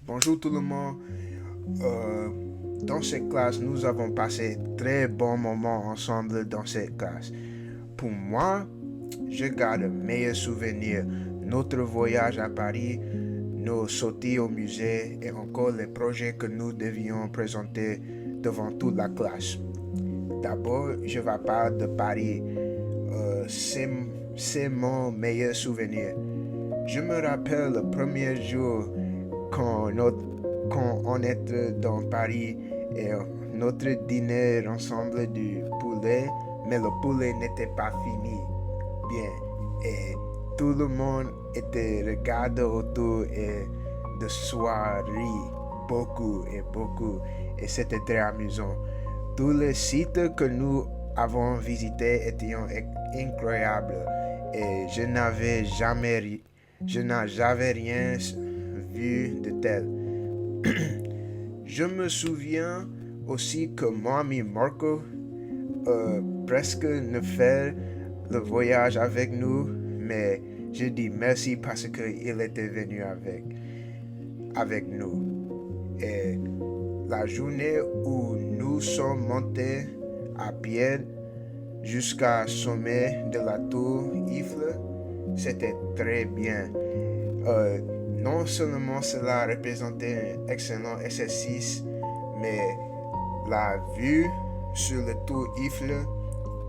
Bonjour tout le monde. Euh, dans cette classe, nous avons passé très bons moments ensemble dans cette classe. Pour moi, je garde de meilleurs souvenirs. Notre voyage à Paris, nos sorties au musée et encore les projets que nous devions présenter devant toute la classe. D'abord, je vais parler de Paris. C'est mon meilleur souvenir. Je me rappelle le premier jour quand on était dans Paris et notre dîner ensemble du poulet, mais le poulet n'était pas fini. Bien, et tout le monde était regardé autour et de soirée, beaucoup et beaucoup, et c'était très amusant. Tous les sites que nous avons visités étaient incroyables et je n'avais jamais rien vu de tel. Je me souviens aussi que mon ami Marco presque ne fait le voyage avec nous, mais je dis merci parce qu'il était venu avec nous. Et la journée où nous sommes montés à pied jusqu'au sommet de la tour Eiffel, c'était très bien. Euh, non seulement cela représentait un excellent exercice, mais la vue sur le tour Eiffel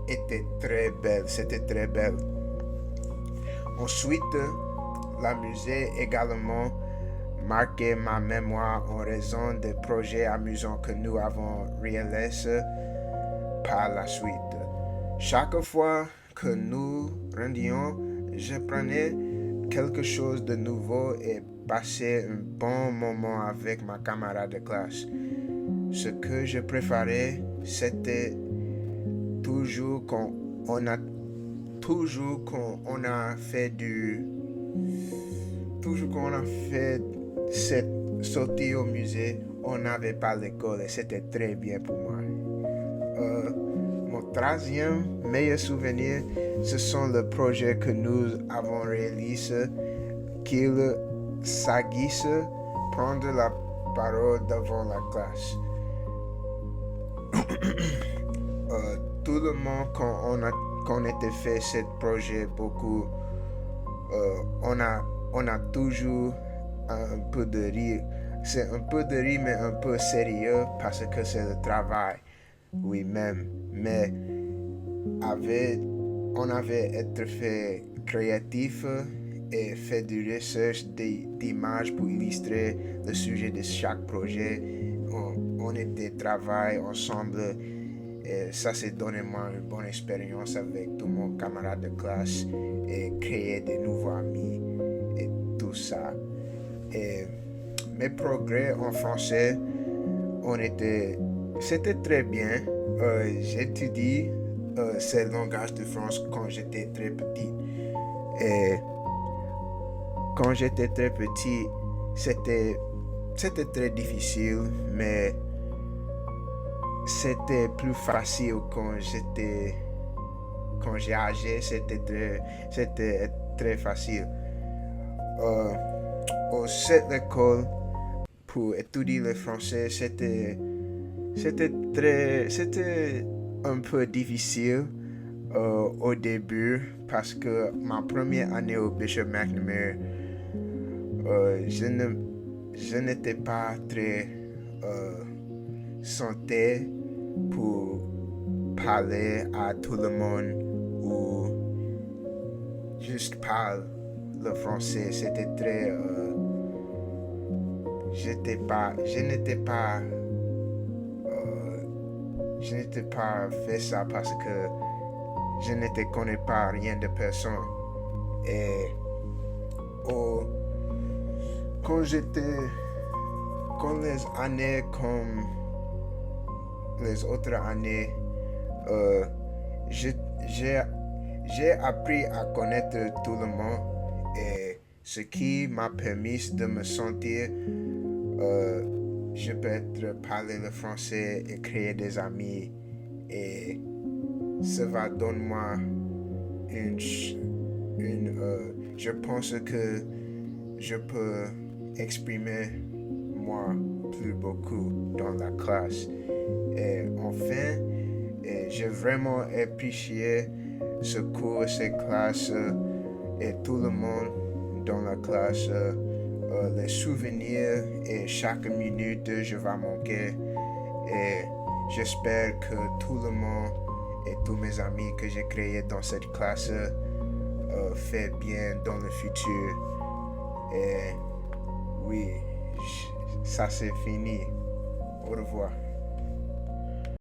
était très belle, c'était très belle. Ensuite, la musée également marqué ma mémoire en raison des projets amusants que nous avons réalisés par la suite. Chaque fois que nous rendions, je prenais quelque chose de nouveau et passais un bon moment avec ma camarade de classe. Ce que je préférais, c'était toujours quand on a toujours quand on a fait du toujours quand on a fait cette sortie au musée, on n'avait pas l'école et c'était très bien pour moi. Euh, Mon troisième meilleur souvenir, ce sont les projets que nous avons réalisés, qu'il s'agisse prendre la parole devant la classe. Tout le monde, quand on était fait ce projet, beaucoup, on a toujours un peu de rire. C'est un peu de rire, mais un peu sérieux parce que c'est le travail, oui, même. Mais avait, on avait été fait créatif et fait du recherche d'images pour illustrer le sujet de chaque projet. On était travaillé ensemble et ça s'est donné moi une bonne expérience avec tous mon camarade de classe et créer de nouveaux amis et tout ça. Et mes progrès en français, c'était très bien. J'étudie ces langages de France quand j'étais très petit. Et quand j'étais très petit, c'était, c'était très difficile, mais c'était plus facile quand j'ai âgé, c'était très facile. Euh, Au cette école, pour étudier le français, c'était un peu difficile au début parce que ma première année au Bishop McNamara, euh, je ne, je n'étais pas très euh, santé pour parler à tout le monde ou juste parler le français. C'était très, je n'étais pas je n'étais pas fait ça parce que je ne connais pas rien de personne. Et oh, quand j'étais, quand les années comme les autres années, euh, j'ai, j'ai, j'ai appris à connaître tout le monde et ce qui m'a permis de me sentir, euh, je peux être parler le français et créer des amis et ça va donner moi une, je pense que je peux exprimer moi plus beaucoup dans la classe. Et enfin, j'ai vraiment apprécié ce cours, ces classes et tout le monde dans la classe. Les souvenirs et chaque minute je vais manquer. Et j'espère que tout le monde et tous mes amis que j'ai créés dans cette classe fait bien dans le futur. Et oui, ça c'est fini. Au revoir.